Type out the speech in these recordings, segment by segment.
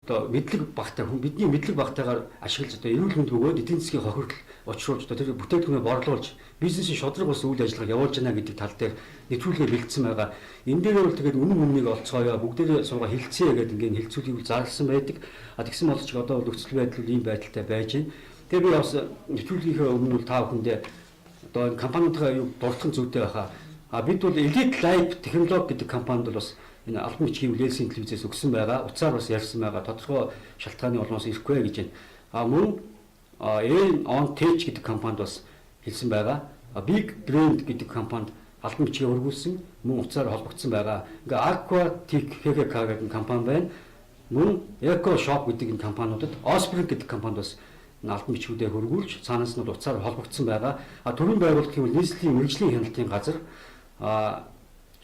одоо мэдлэг багтай хүн бидний мэдлэг багтайгаар ашиглаж одоо эрүүл мэнд бөгөөд эдийн засгийн хохирол учруулж одоо тэр бүтээгдэхүүнээ борлуулж бизнесийн шодрог бас үйл ажиллагаа явуулж байна гэдэг тал дээр нэвтрүүлгээ бэлдсэн байгаа. Энэ дээр бол тэгээд үнэн үннийг олцгоё бүгдээ суугаа хилцээ гэдэг ингээд хилцүүлгийг зарласан байдаг. Тэгсэн боловч одоо нөхцөл байдал ийм байдалтай байж байна. Тэгээд би бас нэвтрүүлгийнхээ өмнө бол та бүхэндээ одоо энэ компаниудаа юу дурдсан зүйтэй байхаа. Бид бол Elite Live технологи гэдэг компанид бол бас энэ албан бичгийн үлээлсийн телевизээс өгсөн байгаа. Утсаар бас ярьсан байгаа. Тодорхой шалтгааны улмаас ирэхгүй гэж байна. Мөн On Tech гэдэг компанид бас хэлсэн байгаа. Big Brand гэдэг компанид албан бичгээ өргүүлсэн, мөн утсаар холбогдсон байгаа. Ингээ Aquatic HKK гэдэг компани байна. Мөн Eco Shop гэдэг энэ компаниудад Osprey гэдэг компанид бас албан бичгүүдээ хөргүүлж цаанаас нь утсаар холбогдсон байгаа. Төрийн байгууллага гэвэл нийслэлийн мэргэжлийн хяналтын газар,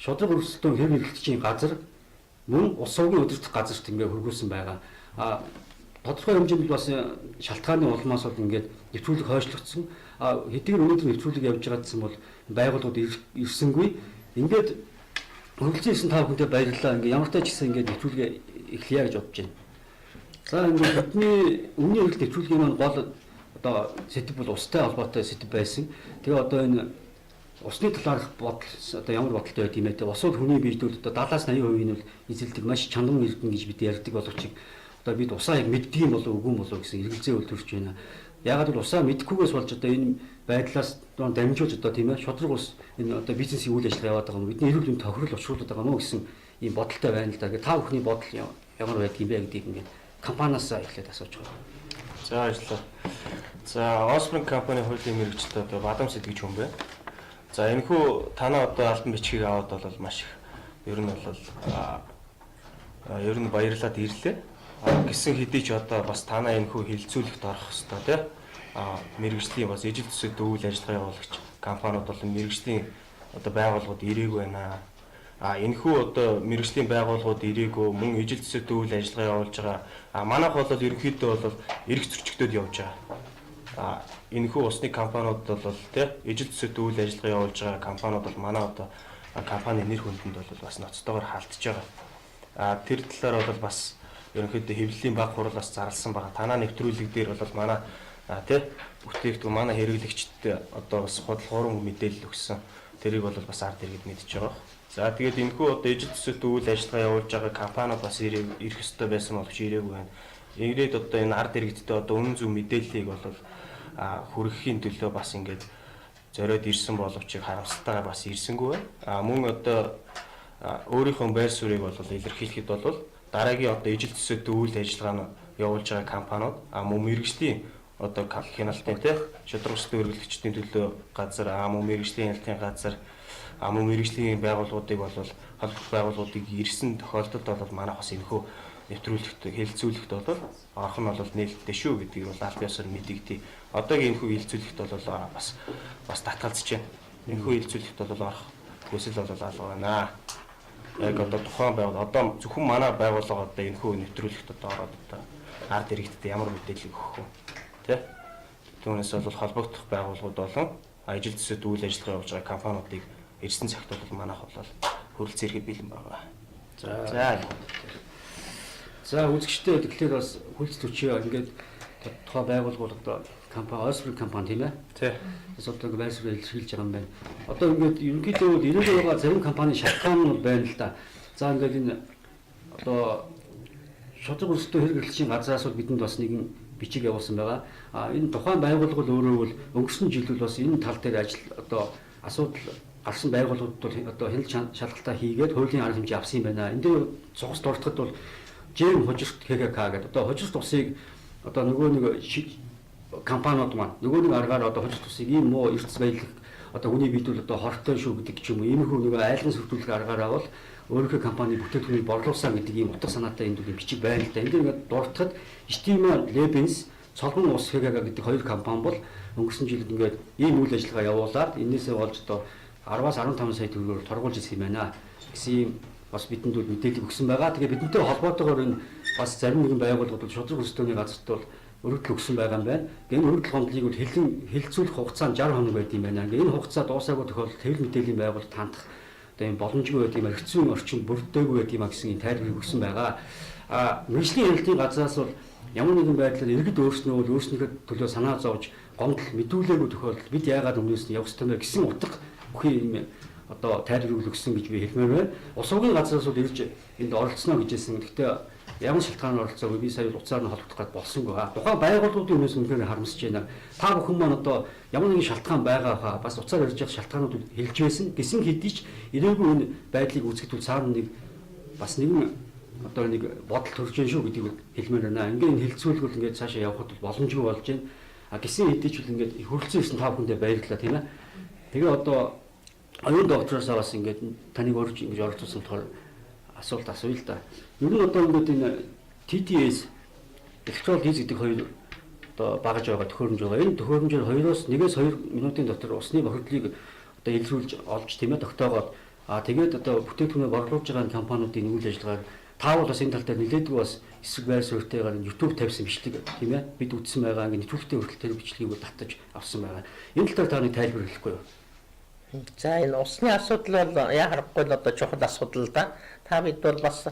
шодрог өрсөлдөөн хэрэг эрхлэгчийн газар, мөн ус сувгийн удирдах газарт ингээ хөргүүлсэн байгаа. Тодорхой хэмжээнд бас шалтгааны улмаас бол ингээд нэвтрүүлэг хойшлогдсон. Хэдийгээр өнөөдөр нэвтрүүлэг явж байгаа гэсэн бол байгууллагууд ирсэнгүй. Ингээд хөргөлцсөн та бүхэндээ баярлалаа. Ингээ ямар ч гэсэн ингээд нэвтрүүлгээ эхлэе гэж бодож байна. За ингээд бидний өмнө нь нэвтрүүлгийн маань гол одоо сэдв бол устай холбоотой сэдв байсан. Тэгээ одоо энэ усны талаарх бодол одоо ямар бодолтой байд юм бэ? Усууд хүний биедүүд одоо 70-80% нь бол эзэлдэг маш чандан эрдэнэ гэж бид ярьдаг боловч одоо бид усаа яг мэддэг юм болов үгүй болов гэсэн эргэлзээ үлдэрч байна. Ягаад гэвэл усаа мэдхгүйгээс болж одоо энэ байдлаас дамжуулж одоо тийм ээ шодрог ус энэ одоо бизнесийн үйл ажиллагаа яваад байгаа юм. Бидний эрүүл мэнд тохирол учруулдаг байгаа мó гэсэн ийм бодолтой байна л да. Тэгээ та бүхний бодол ямар байдаг юм бэ гэдгийг ингээд компаниас эхлээд асууж байгаа. За ажиллаа. За Osprey компани хуулийн мэргэжтэй одоо Бадам Сэдгэж хүн бэ. За энэхүү танаа одоо албан бичгийг аваад бол маш их ер нь бол ер нь баярлаад ирлээ. Гэсэн хэдий ч одоо бас танаа энэхүү хилцүүлэгт орох хэрэгтэй тий. Мэргэжлийн бас ижил төсөвт үйл ажиллагаа явуулагч компаниуд бол мэргэжлийн одоо байгууллагууд ирээгүй байна. Энэхүү одоо мэргэжлийн байгууллагууд ирээгүй мөн ижил төсөвт үйл ажиллагаа явуулж байгаа. Манайх бол ерөнхийдөө бол эрх зөрчигдөд явж байгаа. Энэхүү усны компаниуд бол тий ижил төсөвт үйл ажиллагаа явуулж байгаа компаниуд бол манай одоо компани нэр хүндэнд бол бас ноцтойгоор хаалтж байгаа. Тэр талаар бол бас ерөнхийдөө хэвлэлийн баг хурлаас зарласан байгаа. Танаа нэвтрүүлэг дээр бол манай тий бүтээгдэхүүн манай хэрэглэгчдэд одоо бас хуран мэдээлэл өгсөн. Тэрийг бол бас ард иргэд мэдж байгаа. За тэгээд энэхүү одоо ижил төсөвт үйл ажиллагаа явуулж байгаа компаниуд бас ирэх ёстой байсан боловч ирээгүй байна. Ингээд одоо энэ ард иргэдтэй одоо үнэн зөв мэдээллийг бол хүргэхийн төлөө бас ингээд зориод ирсэн боловч харамсалтайгаар бас ирсэнгүй байна. Мөн одоо өөрийнхөө байр суурийг бол илэрхийлэхэд бол дараагийн одоо ижил төсөвт үйл ажиллагаа явуулж байгаа компаниуд мөн мэргэжлийн одоо хяналтын тий шодрог өсөлтөд өргөлөгчдийн төлөө газар мөн мэргэжлийн хяналтын газар мөн мэргэжлийн байгууллагуудыг бол холбох байгууллагуудыг ирсэн тохиолдолд бол манайх бас энэхүү нэвтрүүлэгт хэлэлцүүлэгт бол орох нь бол нээлттэй шүү гэдгийг бол аль биесээр мэдэгдээ. Одоогийн энэхүү хэлэлцүүлэгт бол бас татгалзаж байна. Энэхүү хэлэлцүүлэгт бол орох хүсэл бол алга байна. Яг одоо тухайн байгууллага одоо зөвхөн манай байгууллага одоо энэхүү нэвтрүүлэгт одоо ороод одоо ард иргэдэд ямар мэдээлэл өгөх вэ? Тэ? Түүнээс бол холбогдох байгууллагууд болон ажил төсөвт үйл ажиллагаа явуулж байгаа компаниудыг ирсэн цагт бол манайх бол хөрөлцөн ирэхэд бэлэн байгаа. За үзэгчтэй тэгэхээр бас хүлц төчөө ингээд тухайн байгууллагууд одоо компани Osprey компани тийм ээ. Тий. Бас одоо байр суурь илэрхийлж байгаа юм байна. Одоо ингээд ерөнхийдөө бол ирээдүйд байгаа зарим компани шалтгаан нь байна л да. За ингээд энэ одоо шодрог өрсөлдөөн хэрэг эрхлэгчийн газраас бол бидэнд бас нэгэн бичиг явуулсан байгаа. Энэ тухайн байгууллага бол өөрөө бол өнгөрсөн жил бол бас энэ тал дээр ажил одоо асуудал гарсан байгууллагууд бол одоо хяналт шалгалтаа хийгээд хуулийн арга хэмжээ авсан юм байна. Энд дээр цогц дуртахад бол Жэм хожирт ХКК гэдэг одоо хожирт усыг одоо нөгөө нэг компаниуд маань нөгөө нэг аргаар одоо хожирт усыг ийм муу эрдэс баялаг одоо хүний биедүүл одоо хортой шүү гэдэг ч юм уу иймэрхүү нөгөө айлгын сүрдүүлэх аргаараа бол өөрийнхөө компани бүтээгдэхүүнийг борлуулсан гэдэг ийм утга санаатай энэ дүрийн бичиг байна л да. Энд ингээд дуртахад Stima Labs Цолгон ус ХКК гэдэг хоёр компани бол өнгөрсөн жилд ингээд ийм үйл ажиллагаа явуулаад энээсээ болж одоо 10-аас 15 сая төгрөгөөр торгуулж ирсэн юм байна гэсэн ийм бас бидэнд мэдээлэл өгсөн байгаа. Тэгээ бидэнтэй холбоотойгоор энэ бас зарим нэгэн байгууллагууд шодрог өсөлтөөний газарт бол өргөдөл өгсөн байгаа юм байна. Энэ өргөдөл хондлыг бол хэлэлцүүлэх хугацаа нь 60 хоног байт юм байна. Энэ хугацаа дуусаагүй тохиолдолд хэвлэл мэдээллийн байгууллагад хандах одоо энэ боломжгүй байт юм, хэцүү орчин бүрдээгүй байт юм гэсэн тайлбарыг өгсөн байгаа. Мэргэжлийн ярилцлагын газраас бол ямар нэгэн байдлаар иргэд өөрснийхөө төлөө санаа зовж гомдол мэдүүлээгүй тохиолдолд бид яагаад өмнөөс нь явах ёстой вэ гэсэн утга бүхий юм одоо тайлбар өгсөн гэж би хэлмээр байна. Улс орны газраас бол ирж энд оролцсноо гэжсэн. Гэхдээ ямар шалтгаанаар оролцоогүй би сая уцаар нь холбогдох гээд болсонгүй. Тухайн байгууллагуудын өмнөөс үнэхээр харамсаж байна. Та бүхэн маань одоо ямар нэгэн шалтгаан байгаа хаа бас уцаар ирж явах шалтгаануудыг хэлж байсан. Гэсэн хэдий ч ирээгүй энэ байдлыг үзэхэд цаана нэг бас нэгэн одоо нэг бодол төрж гэн шүү гэдгийг хэлмээр байна. Ингээд энэ хэлцүүлгүүл ингээд цаашаа явхад боломжгүй болж байна. Гэсэн хэдий ч үл ингээд хөрөлцөн ирсэн та бүхэндээ баярлалаа тийм ээ. Тэгээ одоо оюун доктороос бас ингээд таныг орж ингэж оролцуулсан болохоор асуулт асууя л да. Ер нь одоо ингээд энэ TTS электрол хийз гэдэг хоёр одоо багаж байгаа төхөөрөмж байгаа. Энэ төхөөрөмжөөр 2-2 минутын дотор усны бохирдлыг одоо илрүүлж олж тийм ээ тогтоогоод тэгээд одоо бүтээгдэхүүнээ борлуулж байгаа компаниудын үйл ажиллагаар таавал бас энэ тал дээр нэлээдгүй бас эсрэг байр суурьтайгаар YouTube тавьсан бичлэг тийм ээ бид үзсэн байгаа ингээд нэвтрүүлэгтээ хүртэл тэр бичлэгийг татаж авсан байгаа. Энэ тал дээр та нэг тайлбар хэлэхгүй юу? За энэ усны асуудал бол яа харахгүй л одоо чухал асуудал да. Та бид бол бас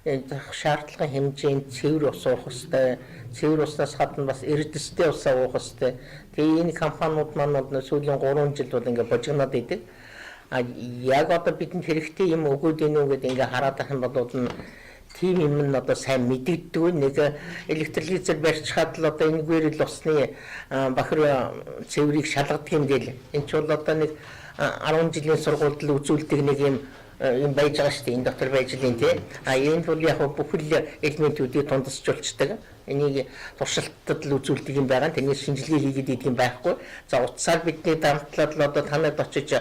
шаардлагын хэмжээнд цэвэр ус уух хэрэгтэй. Цэвэр уснаас гадна бас эрдэстэй ус уух хэрэгтэй. Тэгээ энэ компаниуд маань бол сүүлийн 3 жил бол ингээд божигноод идэг. Яг одоо бидэнд хэрэгтэй юм өгөөд ийнү гэдээ ингээд хараад байх юм бол тийм юм нь одоо сайн мэдэгддэг. Нэг электролизер барьчихад л одоо энэгээр л усны бохир цэврийг шалгадаг юм гээл. Энд ч бол одоо нэг 10 жилийн сургуульд л үзүүлдэг нэг юм байж байгаа шүү дээ. Энэ дотор байж лин тий. Энэ бол яг бүхэл элементүүдийг тундасчулцдаг. Энийг туршилтад л үзүүлдэг юм байгаа. Тэрнээс шинжилгээ хийгээд идэг юм байхгүй. За утсаар бидний дамтлаад л одоо танад очиж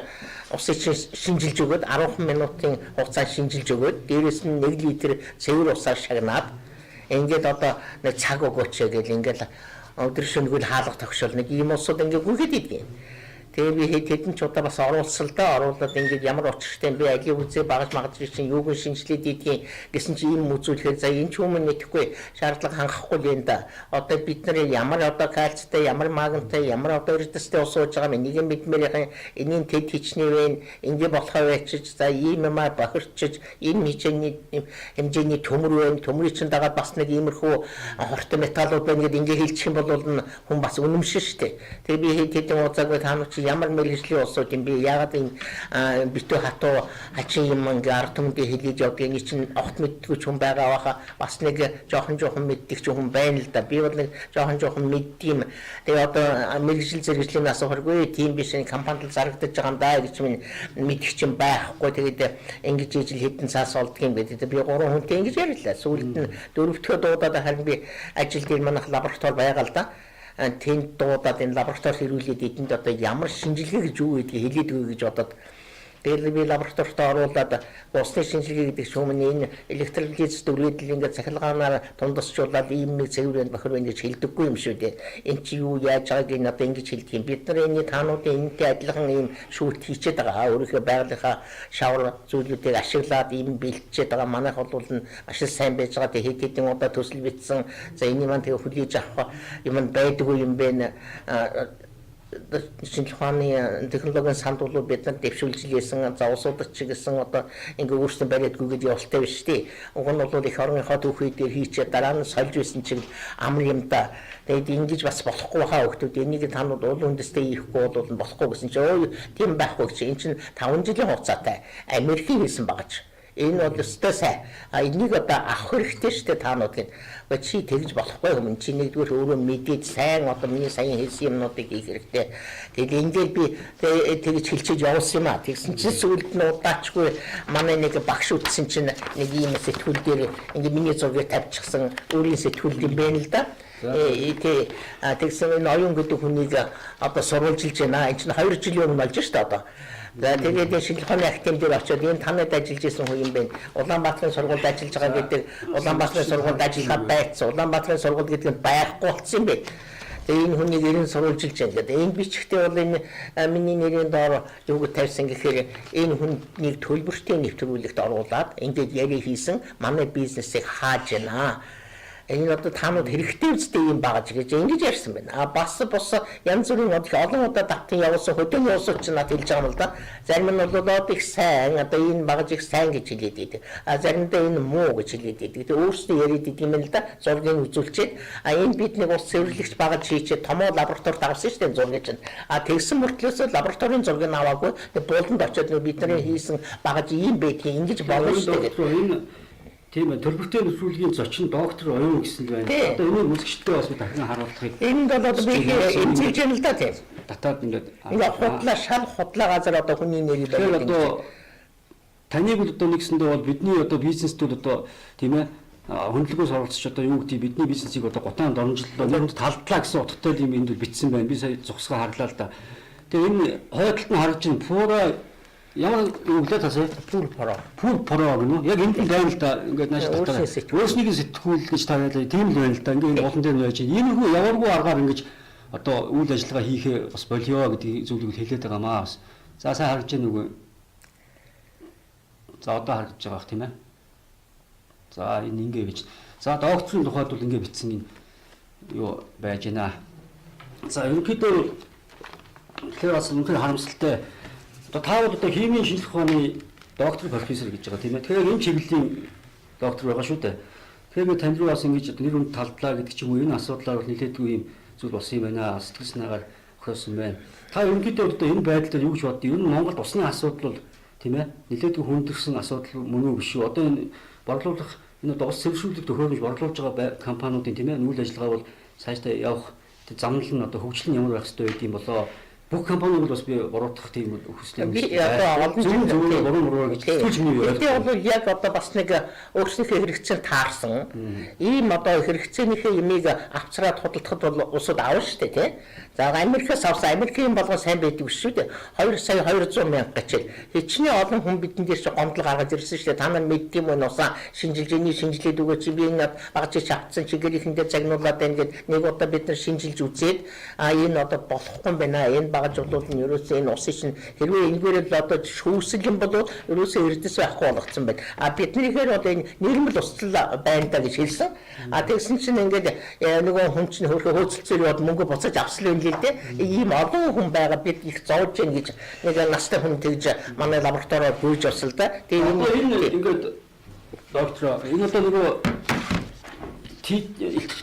усыг шинжилж өгөөд 10 минутын хугацаанд шинжилж өгөөд дээрээс нь 1 литр цэвэр усаар шагнаад ингээд одоо нэг цаг өгөөч гэж ингээд өдөр шөнөгүй хаалга тогшол нэг ийм усууд ингээд гүгээд идэг. Тэгээ би хэдэн ч удаа бас оруулсан л да. Оруулаад ингээд ямар учиртай юм бэ? Алийн үзээ багаж магаж чинь юуг нь шинжилээд идэх гэсэн чи ийм үзүүлэхээр за энэ ч юм нэтгэхгүй шаардлага хангахгүй л юм да. Одоо бид нар ямар одоо кальцтай, ямар магнтай, ямар одоо эрдэстэй ус ууж байгаа юм. Нэг юм бидмээр энийн тэд хичнээн вэ? Ингээ болохоо байчиж за ийм юм бохирчиж энэ хэмжээний төмөр вэ? Төмрийн чинь дагаад бас нэг иймэрхүү хортой металлууд байна гэдээ ингээ хэлчих юм бол хүн бас үнэмшин штэ. Тэгээ би хэдэн удаагүй таамаг ямар мэргэжлийн улсууд юм бэ? Яагаад энэ битүү хатуу хачин юм ингээ ард түмэндээ хэлж явдаг энэ чинь огт мэддэггүй хүн байгаа баха бас нэг жоохон мэддэг ч хүн байна л да. Би бол нэг жоохон мэддэг юм. Тэгээ одоо мэргэжил зэрэглэлийн асуухаргүй тийм биш компанид зарагдаж байгаа юм да гэж минь мэдчих чинь байхгүй. Тэгээд ингэж ижил хэдэн цаас олдг юм гэдэг. Би 3 хүнтэй ингэж яриллаа. Сүүлд нь 4-р дуудаад харин би ажил дээр манайх лаборатори байгаа л да. Тэнд дуудаад энэ лаборатори хэрүүлээд эдэнд одоо ямар шинжилгээ гэж юу гэдгийг хэлээд өгье гэж бодоод тэгээд би лабораторид оруулаад усны шинжилгээ гэдэг шүүмний энэ электролиз дүрмэдэл ингээд цахилгаанаар тундасчуулаад ийм нэг цэвэр бохир байна гэж хэлдэггүй юм шүү дээ. Энд чи юу яаж байгааг энэ одоо ингэж хэлдэг юм. Бид нар энэ таануудын энэтэй адилхан ийм шүүт хийчихэд байгаа. Өөрийнхөө байгалийнхаа шавар зүйлүүдийг ашиглаад ийм бэлтжихэд байгаа. Манайх бол маш сайн байж байгаа. Тэгээд хэдэн удаа төсөл бичсэн. За энэ маань тэгээ хүлээж авах юм байдгүй юм бэ. Шинжлэх ухааны технологийн сандуулууд бид нар дэвшүүлж лээсэн за усуудч гэсэн одоо ингээ өөрсдөө бариадгүй гэж явалтай биш тий. Уг нь бол их орныхоо түүхий дээр хийчээ дараа нь сольж байсан чиг амар юм да. Тэгээд ингэж бас болохгүй хаа хөлтүүд энийг танууд уул үндэстэй хийхгүй бол болохгүй гэсэн чи өө тийм байхгүй гэж энэ чинь 5 жилийн хугацаатай Америкийн хийсэн багаж. Энэ бол өстой сайн. Энийг одоо авах хэрэгтэй шүү дээ таанууд гин. Чи тэгж болохгүй юм. Чи нэгдүгээр өөрөө мэдээд сайн одоо миний сайн хэлсэн юмнуудыг хийх хэрэгтэй. Тэгээд ингээд би тэгж хэлчихэж явуулсан юм аа. Тэгсэн чинь сүүлд нь удаачгүй манай нэг багш үтсэн чинь нэг ийм сэтгүүл дээр ингээд миний зургийг тавьчихсан өөрийн сэтгүүл юм байна л да. Тэгсэн энэ оюун гэдэг хүнийг одоо сурвалжилж байна. Энэ чинь 2 жилийн өмнө болж шүү дээ одоо. За тэгээд шинжлэх ухааны академи дээр очиод энэ танад ажиллаж исэн хүн юм байна. Улаанбаатарын сургуульд ажиллаж байгаа гэдэг Улаанбаатарын сургуульд ажиллаад байцсан. Улаанбаатарын сургууль гэдэг нь байхгүй болсон юм байна. Тэгээ энэ хүнийг ерэн сурвалжилж байна гэдэг. Энэ бичгтээ бол энэ миний нэрийн доор юуг тавьсан гэхээр энэ хүнийг төлбөртэй нэвтрүүлэгт оруулаад ингээд яри хийсэн манай бизнесийг хааж байна. энэ одоо таанууд хэрэгтэй үстэй юм багаж гэж ингэж ярьсан байна. А бас янз бүрийн олон удаа давтан явуулсан хөдөөний улсууд ч надад хэлж байгаа юм л да. Зарим нь бол их сайн одоо энэ багаж их сайн гэж хэлээд идэг. А заримдаа энэ муу гэж хэлээд идэг. Тэгээ өөрсдөө яриад идэг юм л да. Зургийг үзүүлчихэд энэ бид нэг улс цэвэрлэгч багаж хийчихэд томоо лабораторид авсан шүү дээ зургийг чинь. А тэгсэн мөртлөөс лабораторийн зургийг аваагүй бууланд очиод бидний хийсэн багаж ийм байдгийг ингэж болно шүү дээ. Тийм ээ, төлбөртэй нөхцөлгийн зочин доктор оюун гэсэн л байна. Одоо энийг үзэгчдээ бас дахин харуулахыг. Энд бол одоо би эмчилж юм л да тийм. Татаад ингээд шал худлаа газар одоо хүний нэрийг тэгэхээр одоо таныг бол одоо нэгсэндээ бол бидний одоо бизнесдүүд одоо тийм ээ хөндлөгөөс оролцож одоо юу гэдэг бидний бизнесийг одоо гутаанд оромжлолоо нэгэнд талдлаа гэсэн утгатай юм энд бичсэн байна. Би сая зогсгоо харлаа л да. Тэгээ энэ хойдолд нь харж байна. Пура ямар үглээ тасаа пур пороо гэнэ үү? Яг энэ нь байна л да. Ингээд нааш татаа. Өөрснийг сэтгүүл гэж тариалаа. Тийм л байна л да. Ингээд олон дээр нөөж. Иймэрхүү явааргүй аргаар ингэж одоо үйл ажиллагаа хийхээ бас болио гэдэг зүйлийг хэлээд байгаа маа бас. За сайн харж байна үгүй. За одоо харж байгаа бах тийм ээ. За энэ ингээ гэж. За докторийн тухайд бол ингээ бичсэн энэ юу байж байна. За ерөнхийдөө тэгэхээр бас үнэхээр харамсалтай. Одоо та бол одоо химийн шинжилгээ ухааны доктор профессор гэж байгаа тийм ээ. Тэгэхээр энэ чиглэлийн доктор байгаа шүү дээ. Тэгэхээр танд руу бас ингэж нэр хүнд талдлаа гэдэг ч юм уу энэ асуудлаар бол нэлээдгүй юм зүйл болсон юм байна. Сэтгэл санаагаар өхөөсөн байна. Та ерөнхийдөө одоо энэ байдлаар юу гэж боддоо? Ер нь Монголд усны асуудал бол тийм ээ нэлээдгүй хүндэрсэн асуудал мөн үү биш үү? Одоо энэ борлуулах энэ одоо ус цэвэршүүлэлт төхөөрөмж борлуулж байгаа компаниудын тийм ээ нүүл ажиллагаа бол цаашдаа явах замнал нь одоо хөгжил нь ямар байх ёстой байдığım болоо бүх компаниуд бас би буруутгах тийм хүсэл юм. Би одоо олон зүйл буруу гэж хэлж байна. Тэгээ бол яг одоо бас нэг өөрсдийнхөө хэрэгцээнд таарсан. Ийм одоо хэрэгцээнийхээ ямиг авчраад худалдахад бол улсууд аавна шүү дээ тий. За Америкаас авсан Америкийн болгоо сайн байдаг шүү дээ. 2 сая 200 мянга гэж хичнээн олон хүн бидэн дээр чи гомдол гаргаж ирсэн шүү дээ. Та нар мэддэм үү нусаа шинжилгээний шинжилгээд өгөөч би энэ багаж чавцсан чигээрийнхэндээ загнуулаад байна гэд нэг удаа бид нар шинжилж үзээд энэ одоо болохгүй юм байна. Энэ багаж болоод нь ерөөсөө энэ усын чинь хэрвээ энэгээр л одоо шүүсэл юм бол ерөөсөө эрдэс байхгүй болгоцсон байна. Биднийхээр одоо энэ нэрмэл устал байна да гэж хэлсэн. Тэгсэн чинь ингээд нөгөө хүн чинь хөрхөө хөөцөлцөөр яваад мөнгө буцааж авсан юм л дээ. Ийм олон хүн байгаа бид их зовж гин гэж нэг настай хүн тэгж манай лабораториор гүйж авсан л да. Тэгээ энэ ингээд доктор энэ одоо нөгөө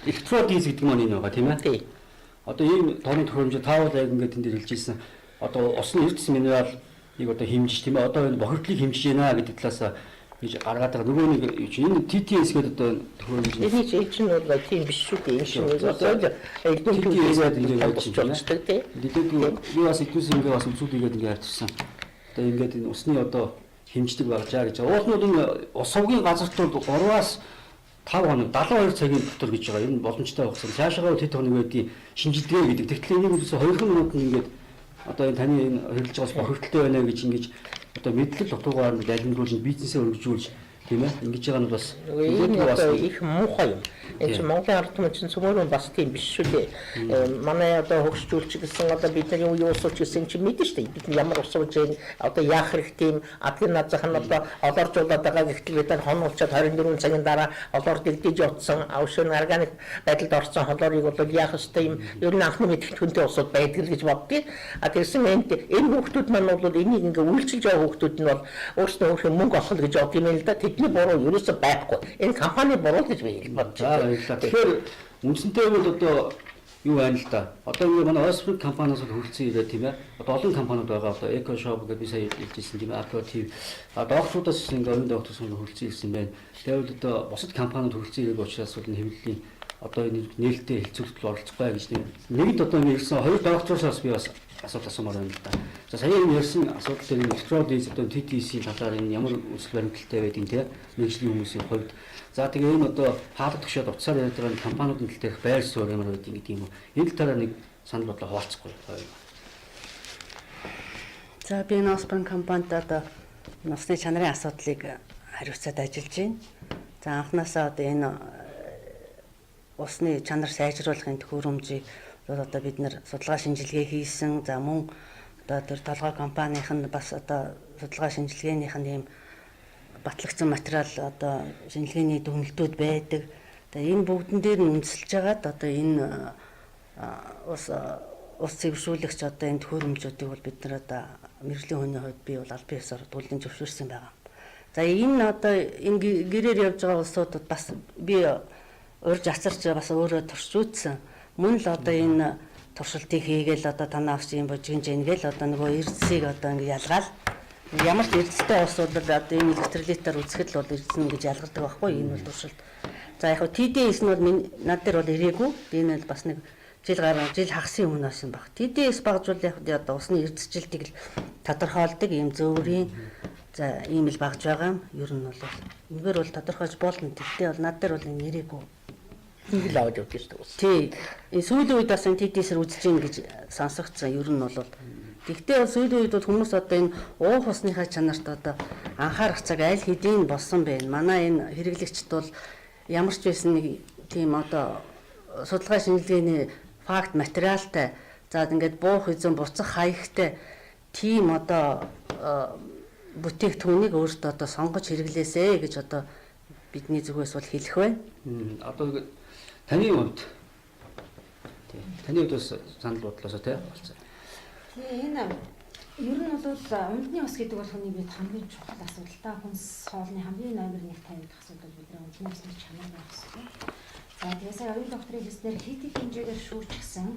электродиз гэдэг маань энэ байгаа тийм ээ. Одоо ийм тооны төхөөрөмж таавал яг ингээд энэ дээр хэлж ирсэн. Одоо усны эрдэс минералыг одоо хэмжиж тийм ээ. Одоо энэ бохирдлыг хэмжиж байна гэдэг талаас гэж гаргаад байгаа. Нөгөө нэг энэ TTS гэдэг одоо төхөөрөмж. Энэ чинь бол тийм биш шүү дээ. Энэ чинь одоо TTS гэдэг ингээд болж байна тийм. Дилээд би бас идэвс ингээд бас үзүүлээгээд ингээд ярьчихсан. Одоо ингээд энэ усны одоо хэмждэг багжаа гэж. Уулнууд энэ ус хувгийн газарт бол 3-аас 5 хоног 72 цагийн дотор гэж байгаа. Энэ боломжтой багсан. Цаашаа хэд хоног байдгийг шинжилгээ гэдэг. Тэгтэл энийг үсээ 2 минут нь ингээд одоо энэ таны энэ хэрэлж байгаас бохирдолтой байна гэж ингэж одоо мэдлэг дутуугаар нь далимруулж бизнесээ өргөжүүлж тийм ээ ингэж байгаа нь бас энэ их муухай юм. Энэ чинь Монголын ард түмэн чинь цөмөрөн бас тийм биш шүү дээ. Манай одоо хөгжүүлч гэсэн одоо бидний юу усууч гэсэн чинь мэдэн шүү дээ. Бид ямар усууж байна одоо яах хэрэгтэй юм адгийн назах нь одоо олооржуулаад байгаа гэхдээ бид нар хонолчод 24 цагийн дараа олоор дэгдэж явцсан авшин органик байдалд орсон холоорыг бол яах ёстой юм ер нь анхны мэдээлэлтэй усууд байдаг л гэж боддгийг. Тэгсэн энэ хүүхдүүд маань бол энийг ингээ үйлчилж байгаа хүүхдүүд нь бол өөрсдөө өөрхөн мөнгө олох гэж боддог юм л да. Тэдний буруу ерөөсөй байхгүй. Энэ компани буруу гэж би хэлж бодож байна. Тэгэхээр үндсэнтэй бол одоо юу байна л да. Одоо ингэ манай Osprey компаниас хөрөлцөн ирээ тийм ээ. Одоо олон компаниуд байгаа. Одоо Eco Shop гэдэг би сая хэлжсэн тийм ээ. Apple TV. Докторудаас ингээ оюун докторс хөрөлцөн ирсэн байна. Тэгвэл одоо бусад компаниуд хөрөлцөн ирээг учраас бол хэвлэлийн одоо энэ нээлттэй хэлцүүлэлт оролцохгүй гэж нэгд одоо ирсэн хоёр доктороос би бас асуулт асуумаар байна л да. За сая энэ ярьсан асуудал дээр энэ электродиз одоо TTC-ийн талаар энэ ямар үсэл баримталтай байдгийг тийм мэргэжлийн хүмүүсийн хувьд за тэгээ энэ одоо хаалт төгшөөд уцаар яриад байгаа компаниудын тал дээрх байр суурь ямар байдгийг гэдэг юм уу. Энэ талаараа нэг санал бодлоо хуваалцахгүй. За би Osprey компанид одоо усны чанарын асуудлыг хариуцаад ажиллаж байна. За анхнаасаа одоо энэ усны чанар сайжруулахын төхөөрөмжийг одоо бид нэр судалгаа шинжилгээ хийсэн. За мөн одоо тэр толгой компанийн нь бас одоо судалгаа шинжилгээнийх нь ийм батлагдсан материал одоо шинжилгээний дүгнэлтүүд байдаг. Тэгээ энэ бүгдэн дээр нь үндэслэж байгаад одоо энэ ус цэвэршүүлэгч одоо энэ төхөөрөмжүүдийг бол бид нар одоо мэрэгжлийн хүний хувьд би бол аль биесээр дуулан зөвшөөрсөн байгаа. За энэ одоо энэ гэрээр явж байгаа улсуудад бас би урьж асарч бас өөрөө туршиж үзсэн. Мөн л одоо энэ туршилтыг хийгээл одоо танаа авч юм божигж ингээл одоо нөгөө эрдэсийг одоо ингэ ялгаал ямар ч эрдэстэй улсууд бол одоо энэ электролитээр үзэхэд л бол эрдэс нь гэж ялгардаг байхгүй энэ бол туршилт. За яг хөө TDS нь бол над дээр бол ирээгүй. Энэ бол бас нэг жил хагасын өмнө байсан баг. TDS багжуул яг одоо усны эрдэсжилтийг л тодорхойлдог ийм зөвөрийн за ийм л багж байгаа юм. Ер нь бол үнээр бол тодорхойж болно. Тэгтээ бол над дээр бол энэ ирээгүй. Нэг л аваад явж шүү дээ. Тий. Энэ сүүлийн үед бас энэ TDS-ээр үзэж гин гэж сонсогдсон. Ер нь бол тэгтээ сүүлийн үед бол хүмүүс одоо энэ уух усныхаа чанарт одоо анхаарах цаг аль хэдийн болсон байна. Манай энэ хэрэглэгчд бол ямар ч байсан нэг тийм одоо судалгаа шинжилгээний факт материалтай за ингээд буух эзэн буцах хаягтай тийм одоо бүтээгдэхүүнийг өөртөө одоо сонгож хэрэглээсэй гэж одоо бидний зүгээс бол хэлэх байна. Одоо таны хувьд бас санал бодлоосоо тий болцоо. Тэгээ энэ ер нь бол умдны ус гэдэг бол хүний бид хамгийн чухал асуудал та хүнс хоолны хамгийн номер 1 тавих асуудал бидний умдны усны чанар байх хэрэгтэй. За тэгээс оюун докторийн хэлснээр хэд их хэмжээгээр шүүжчихсэн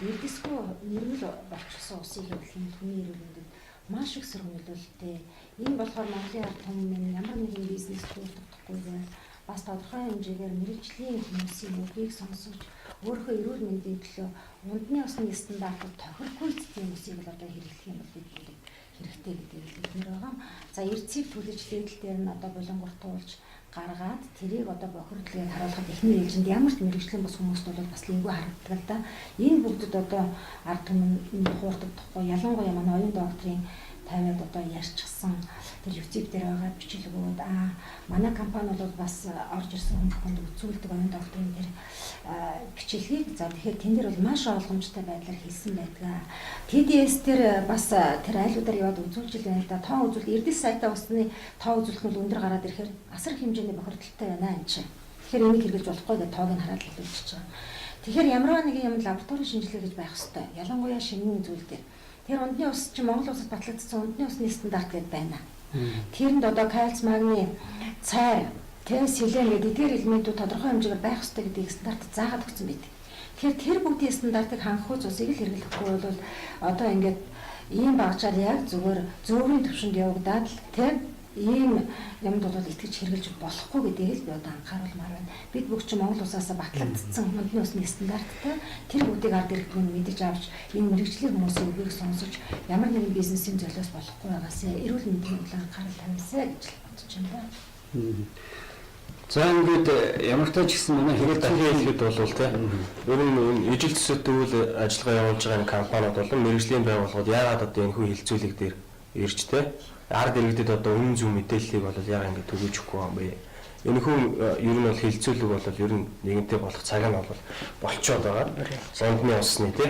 эрдэсгүй нэрмэл болчихсон усыг хэвлэх нь хүний эрүүл мэндэд маш их сөргөлөлтэй. Энэ болохоор Монголын ард түмэн ямар нэгэн бизнес төрөлдөхгүйгээр бас тодорхой хэмжээгээр мэрэгжлийн хүмүүсийн үгийг сонсож өөрийнхөө эрүүл мэндийн төлөө умдны усны стандартыг тохирхгүй тийм усыг л одоо хэрэглэх юм бол бид хэрэгтэй гэдгийг хэлмээр байгаа. За эрдэсийг түлэж лейдл дээр нь одоо булангуртуулж гаргаад тэрийг одоо бохирдлыг харуулхад эхний ээлжинд ямар ч мэрэгжлийн бус хүмүүст бол бас лингүү харагддаг л да. Энэ бүгдэд одоо ард түмэн хуурдагдахгүй ялангуяа манай оюун докторийн тавиад одоо ярьчихсан тэр YouTube дээр байгаа бичлэгүүд манай компани бол бас орж ирсэн хүмүүст үзүүлдэг оюун докторийн тэр бичлэгийг за тэгэхээр тэн дээр бол маш ойлгомжтой байдлаар хэлсэн байдаг. TDS дээр бас тэр айлуудаар яваад үзүүлж л байна л да. Тоо үзүүлэлт эрдэс сайтаа усны тоо үзүүлэх нь өндөр гараад ирэхээр асар хэмжээний бохирдолтой байна энэ чинь. Тэгэхээр энийг хэрэгжүүлж болохгүй гэдэг тоог нь хараад л хэлж байгаа. Тэгэхээр ямар нэгэн юм лабораторийн шинжилгээ гэж байх хэрэгтэй. Ялангуяа шинийн зүйл дээр. Тэр ундны ус чинь Монгол улсад батлагдсан ундны усны стандарт гэдэг байна. Тэрэнд одоо кальц, магний, цайр, селен гэдэг эдгээр элементүүд тодорхой хэмжээгээр байх ёстой гэдгийг стандарт заагаад өгсөн байдаг. Тэгэхээр тэр бүгдийн стандартыг хангах усыг л хэрэглэхгүй бол одоо ингээд ийм багжаар яг зүгээр зөөврийн төвшөнд явагдаад л тэр ийм юмд бол итгэж хэрэгжилж болохгүй гэдгийг л би одоо анхааруулмаар байна. Бид бүгд ч Монгол улсаас батлагдсан ундны усны стандарттай тэр бүгдийг ард ирэх хүн мэдэж авч энэ мэрэгжлийн хүмүүсийн үгийг сонсож ямар нэгэн бизнесийн золиос болохгүй байгаасаа эрүүл мэндийн төлөө анхаарал тавьсаа гэж бодож байна. За ингээд ямар ч тач гэсэн манай Тэгээд дахин хэлэхэд бол тий ер нь ижил төсөөтэй үйл ажиллагаа явуулж байгаа компаниуд болон мэрэгжлийн байгууллагууд яагаад одоо энэ хүү хилцүүлэг дээр ирж тий ард иргэдэд одоо үнэн зөв мэдээллийг бол яагаад ингэ төгөөжөхгүй юм бэ? Энэ хүн ер нь бол хилцүүлэг бол ер нь нэгэнтээ болох цаг нь бол болцоод байгаа. Сондны усны тий.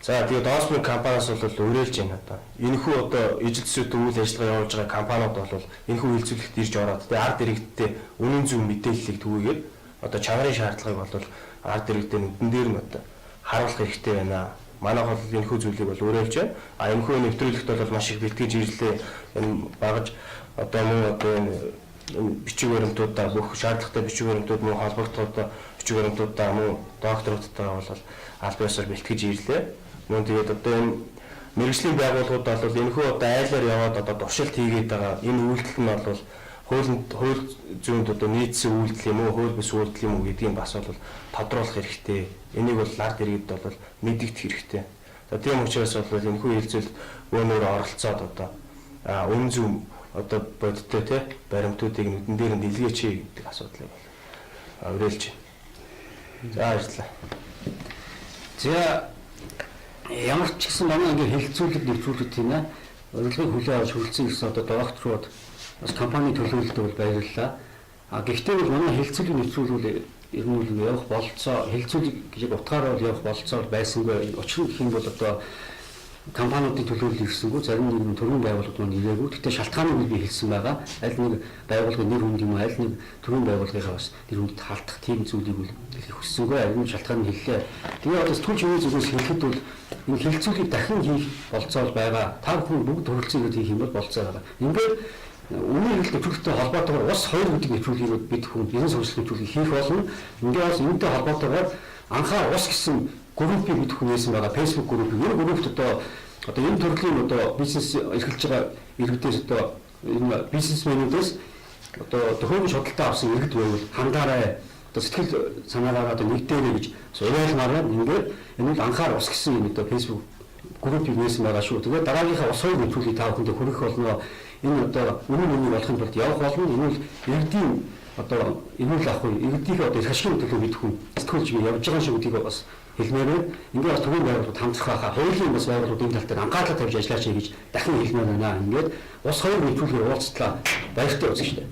За тэгээд Osprey компаниас бол өрөөлж байна одоо. Энэ хүү одоо ижил төсөөтэй үйл ажиллагаа явуулж байгаа компаниуд бол энэ хүү хилцүүлэгт ирж ороод тий ард иргэдтэй үнэн зөв мэдээллийг түгээгээд одоо чанарын шаардлагыг бол ард иргэдтэй нүдэн дээр нь одоо харуулах хэрэгтэй байна. Манайх бол энэ хүү зүйлийг бол өрөөлж байна. Энэ хүү нэвтрүүлэгт бол маш их бэлтгэж ирлээ. Энэ багаж одоо мөн одоо энэ бичиг баримтуудаа бүх шаардлагатай бичиг баримтууд мөн холбогдоход бичиг баримтуудаа мөн докторуудтайгаа бол аль биесээр бэлтгэж ирлээ. Мөн тэгээд одоо энэ мэрэгжлийн байгууллагууд бол энэ хүү одоо айлаар яваад одоо туршилт хийгээд байгаа энэ үйлдэл нь бол хууль зүйнд одоо нийцсэн үйлдэл юм уу хууль бус үйлдэл юм уу гэдгийг бас бол тодруулах хэрэгтэй. Энийг бол ард иргэд бол мэдэгдэх хэрэгтэй. За тийм учраас бол энэ хүү хилцүүлэлт өөрөөр оролцоод одоо үнэн зөв одоо бодиттой те баримтуудыг нүдэн дээр нь дэлгээч гэдэг асуудлыг бол өрөөлж байна. За баярлалаа. За ямар ч гэсэн манай ингээд хилцүүлэг нэвтрүүлэг тийм ээ. Урилгыг хүлээн авч хүрэлцэн гэсэн одоо докторууд бас компани төлөөлөлтөд бол баярлалаа. Гэхдээ бол манай хилцүүлэг нэвтрүүлэг ер нь бол явах бололцоо хилцүүлэг гэж утгаараа бол явах бололцоо байсангүй. Учир нь гэх юм бол одоо компаниудын төлөөлөл ирсэнгүй, зарим нэгэн төрийн байгууллагууд маань ирээгүй. Гэхдээ шалтгааныг би хэлсэн байгаа. Аль нэг байгууллагын нэр хүнд юм уу, аль нэг төрийн байгууллагынхаа бас нэр хүнд таалдах тийм зүйлийг үл хэлэх хүссэнгүй. Аль нь шалтгаан нь хэллээ. Тэгээ одоо сэтгүүлч үеийн зүгээс хэлэхэд бол энэ хилцүүлгийг дахин хийх болцоо байгаа. Та бүхэн бүгд төрөлцөөгөө хийх юм бол болцоо байгаа. Ингээд үнийн хэлтэй нэвтрүүлэгтэй холбоотойгоор ус 2 гэдэг нэвтрүүлгийг бид хүн ерөн сурвалжлалын нэвтрүүлгийг хийх болно. Ингээд бас энэтэй холбоотойгоор анхаа ус гэсэн группийг бид хүн нээсэн байгаа. Facebook групп. Энэ группт одоо энэ төрлийн одоо бизнес эрхэлж байгаа иргэдээс одоо энэ бизнесмэнүүдээс одоо төхөөрөмж худалдаа авсан иргэд байвал хандаарай. Одоо сэтгэл санаагаар одоо нэгдээрэй гэж уриалмаар ингээд энэ бол анхаар ус гэсэн юм одоо Facebook группийг нээсэн байгаа шүү. Тэгээд дараагийнхаа ус 2 нэвтрүүлгийг та бүхэнд хүргэх болно. Энэ одоо үнэн болохын тулд явах болно. Энэ бол иргэдийн одоо энүүл ах уу иргэдийнхээ одоо их ашигын төлөө бид хүн сэтгүүлж явж байгаа шүү гэдгийг бас хэлмээр байна. Ингээд бас төрийн байгууллагууд хамтрах байхаа хуулийн бас байгууллагууд энэ тал дээр анхаарал тавьж ажиллаач гэж дахин хэлмээр байна. Ингээд ус 2 нэвтрүүлгээр уулзтлаа баяртай үзье шүү дээ.